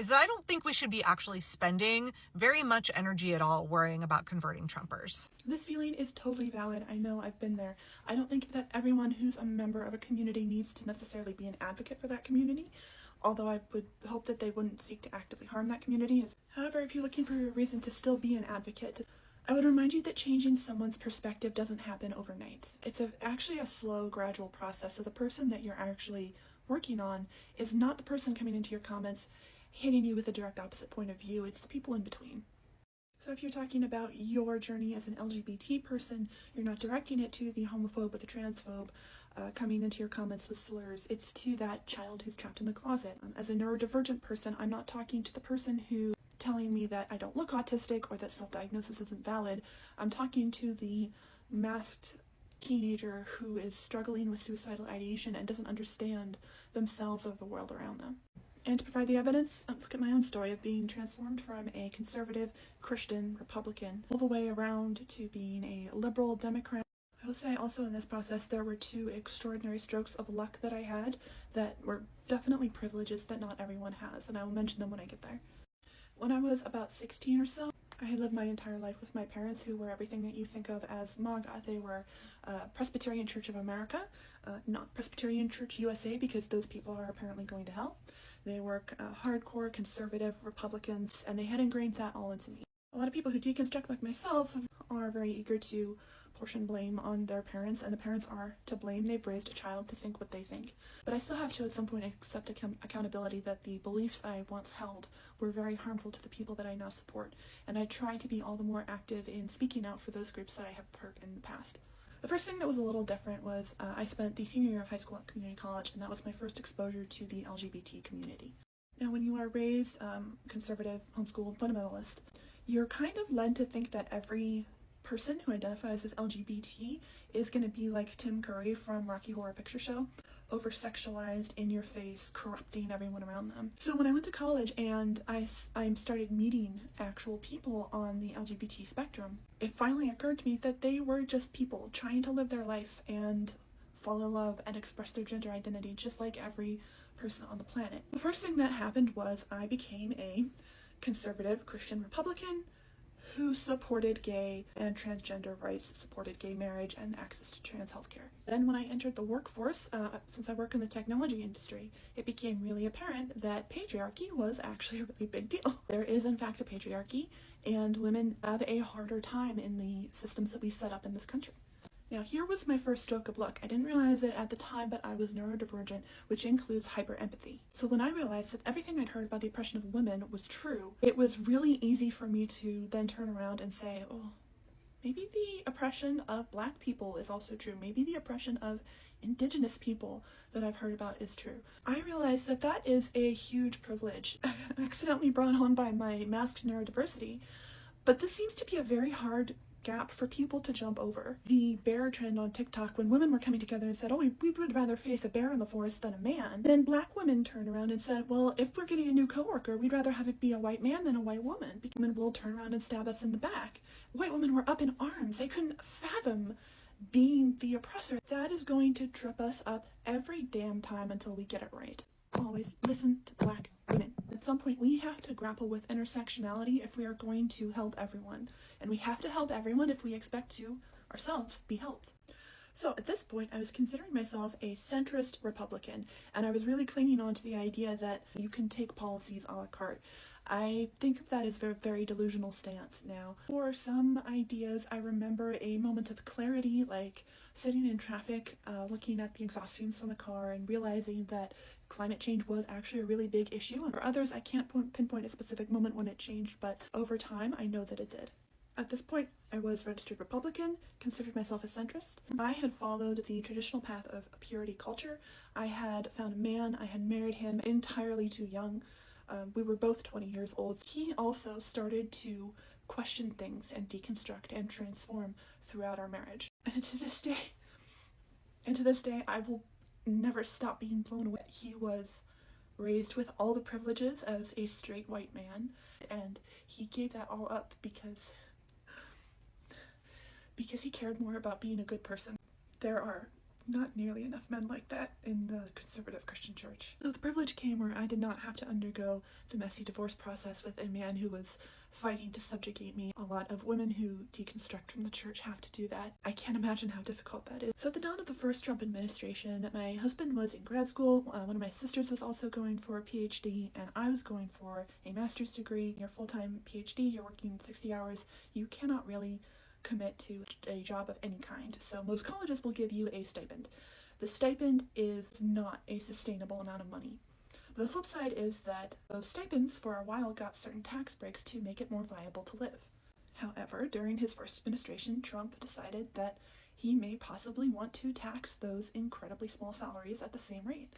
is that I don't think we should be actually spending very much energy at all worrying about converting Trumpers. This feeling is totally valid. I know, I've been there. I don't think that everyone who's a member of a community needs to necessarily be an advocate for that community, although I would hope that they wouldn't seek to actively harm that community. However, if you're looking for a reason to still be an advocate, I would remind you that changing someone's perspective doesn't happen overnight. It's actually a slow, gradual process. So the person that you're actually working on is not the person coming into your comments hitting you with a direct opposite point of view. It's the people in between. So if you're talking about your journey as an LGBT person, you're not directing it to the homophobe or the transphobe coming into your comments with slurs. It's to that child who's trapped in the closet. As a neurodivergent person, I'm not talking to the person who telling me that I don't look autistic or that self-diagnosis isn't valid. I'm talking to the masked teenager who is struggling with suicidal ideation and doesn't understand themselves or the world around them. And to provide the evidence, look at my own story of being transformed from a conservative, Christian, Republican, all the way around to being a liberal Democrat. I will say also in this process there were two extraordinary strokes of luck that I had that were definitely privileges that not everyone has, and I will mention them when I get there. When I was about 16 or so, I had lived my entire life with my parents, who were everything that you think of as MAGA. They were Presbyterian Church of America, not Presbyterian Church USA, because those people are apparently going to hell. They were hardcore conservative Republicans, and they had ingrained that all into me. A lot of people who deconstruct like myself are very eager to portion blame on their parents, and the parents are to blame. They've raised a child to think what they think. But I still have to at some point accept accountability that the beliefs I once held were very harmful to the people that I now support, and I try to be all the more active in speaking out for those groups that I have hurt in the past. The first thing that was a little different was I spent the senior year of high school at community college, and that was my first exposure to the LGBT community. Now, when you are raised conservative, homeschooled, fundamentalist, you're kind of led to think that every person who identifies as LGBT is going to be like Tim Curry from Rocky Horror Picture Show, over-sexualized, in your face, corrupting everyone around them. So when I went to college and I started meeting actual people on the LGBT spectrum, it finally occurred to me that they were just people trying to live their life and fall in love and express their gender identity just like every person on the planet. The first thing that happened was I became a conservative Christian Republican who supported gay and transgender rights, supported gay marriage and access to trans healthcare. Then when I entered the workforce, since I work in the technology industry, it became really apparent that patriarchy was actually a really big deal. There is in fact a patriarchy, and women have a harder time in the systems that we set up in this country. Now, here was my first stroke of luck. I didn't realize it at the time, but I was neurodivergent, which includes hyperempathy. So when I realized that everything I'd heard about the oppression of women was true, it was really easy for me to then turn around and say, oh, maybe the oppression of Black people is also true. Maybe the oppression of Indigenous people that I've heard about is true. I realized that that is a huge privilege, accidentally brought on by my masked neurodiversity, but this seems to be a very hard gap for people to jump over. The bear trend on TikTok, when women were coming together and said, oh, we would rather face a bear in the forest than a man, then Black women turned around and said, well, if we're getting a new coworker, we'd rather have it be a white man than a white woman. Women will turn around and stab us in the back. White women were up in arms. They couldn't fathom being the oppressor. That is going to trip us up every damn time until we get it right. Always listen to Black women. At some point, we have to grapple with intersectionality if we are going to help everyone. And we have to help everyone if we expect to ourselves be helped. So at this point, I was considering myself a centrist Republican, and I was really clinging on to the idea that you can take policies a la carte. I think of that as a very delusional stance now. For some ideas, I remember a moment of clarity, like sitting in traffic, looking at the exhaust fumes from a car and realizing that climate change was actually a really big issue. And for others, I can't pinpoint a specific moment when it changed, but over time, I know that it did. At this point, I was registered Republican, considered myself a centrist. I had followed the traditional path of purity culture. I had found a man, I had married him entirely too young. We were both 20 years old. He also started to question things and deconstruct and transform throughout our marriage. And to this day, I will never stop being blown away. He was raised with all the privileges as a straight white man, and he gave that all up because he cared more about being a good person. There are not nearly enough men like that in the conservative Christian church. So the privilege came where I did not have to undergo the messy divorce process with a man who was fighting to subjugate me. A lot of women who deconstruct from the church have to do that. I can't imagine how difficult that is. So at the dawn of the first Trump administration, my husband was in grad school, one of my sisters was also going for a PhD, and I was going for a master's degree. You're full-time PhD, you're working 60 hours, you cannot really commit to a job of any kind. So most colleges will give you a stipend. The stipend is not a sustainable amount of money. The flip side is that those stipends for a while got certain tax breaks to make it more viable to live. However, during his first administration, Trump decided that he may possibly want to tax those incredibly small salaries at the same rate.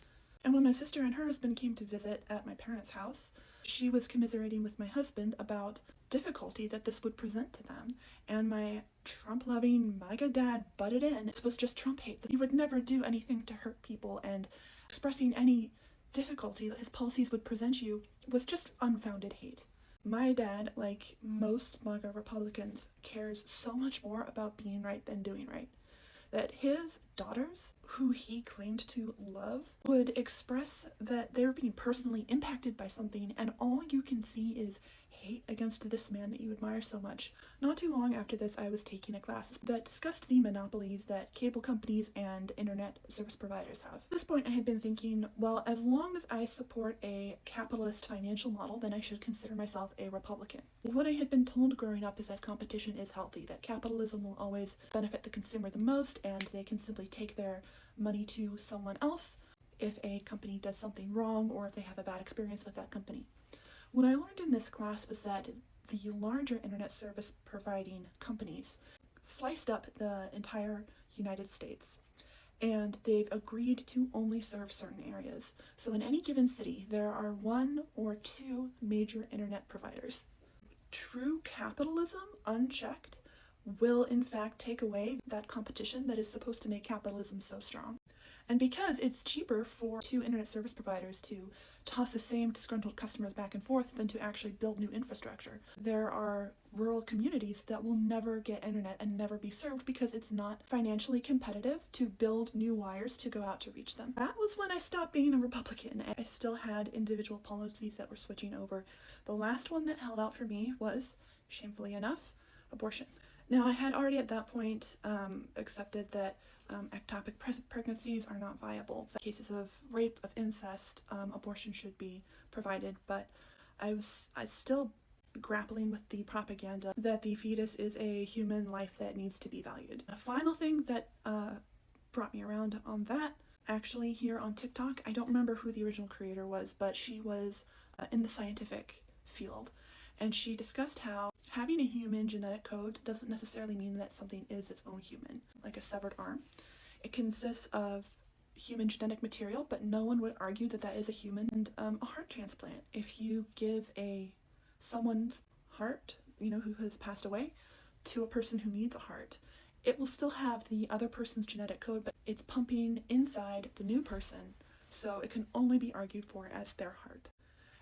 And when my sister and her husband came to visit at my parents' house, she was commiserating with my husband about difficulty that this would present to them, and my Trump-loving MAGA dad butted in. This was just Trump hate. He would never do anything to hurt people, and expressing any difficulty that his policies would present you was just unfounded hate. My dad, like most MAGA Republicans, cares so much more about being right than doing right, that his daughters, who he claimed to love, would express that they're being personally impacted by something, and all you can see is hate against this man that you admire so much. Not too long after this, I was taking a class that discussed the monopolies that cable companies and internet service providers have. At this point, I had been thinking, well, as long as I support a capitalist financial model, then I should consider myself a Republican. What I had been told growing up is that competition is healthy, that capitalism will always benefit the consumer the most, and they can simply take their money to someone else if a company does something wrong or if they have a bad experience with that company. What I learned in this class was that the larger internet service providing companies sliced up the entire United States, and they've agreed to only serve certain areas. So in any given city, there are 1 or 2 major internet providers. True capitalism, unchecked, will in fact take away that competition that is supposed to make capitalism so strong. And because it's cheaper for 2 internet service providers to toss the same disgruntled customers back and forth than to actually build new infrastructure, there are rural communities that will never get internet and never be served because it's not financially competitive to build new wires to go out to reach them. That was when I stopped being a Republican. I still had individual policies that were switching over. The last one that held out for me was, shamefully enough, abortion. Now, I had already at that point accepted that ectopic pregnancies are not viable. In cases of rape, of incest, abortion should be provided, but I was still grappling with the propaganda that the fetus is a human life that needs to be valued. A final thing that brought me around on that, actually here on TikTok, I don't remember who the original creator was, but she was in the scientific field, and she discussed how having a human genetic code doesn't necessarily mean that something is its own human, like a severed arm. It consists of human genetic material, but no one would argue that that is a human. And a heart transplant, if you give someone's heart, who has passed away, to a person who needs a heart, it will still have the other person's genetic code, but it's pumping inside the new person, so it can only be argued for as their heart.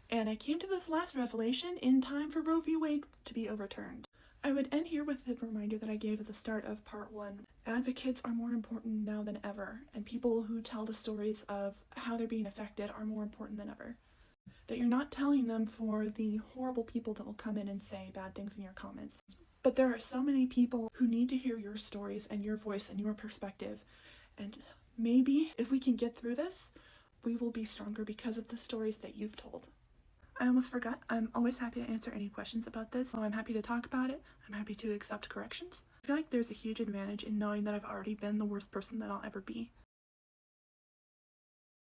And I came to this last revelation in time for Roe v. Wade to be overturned. I would end here with the reminder that I gave at the start of part 1. Advocates are more important now than ever, and people who tell the stories of how they're being affected are more important than ever. That you're not telling them for the horrible people that will come in and say bad things in your comments. But there are so many people who need to hear your stories and your voice and your perspective, and maybe if we can get through this, we will be stronger because of the stories that you've told. I almost forgot, I'm always happy to answer any questions about this, so I'm happy to talk about it. I'm happy to accept corrections. I feel like there's a huge advantage in knowing that I've already been the worst person that I'll ever be.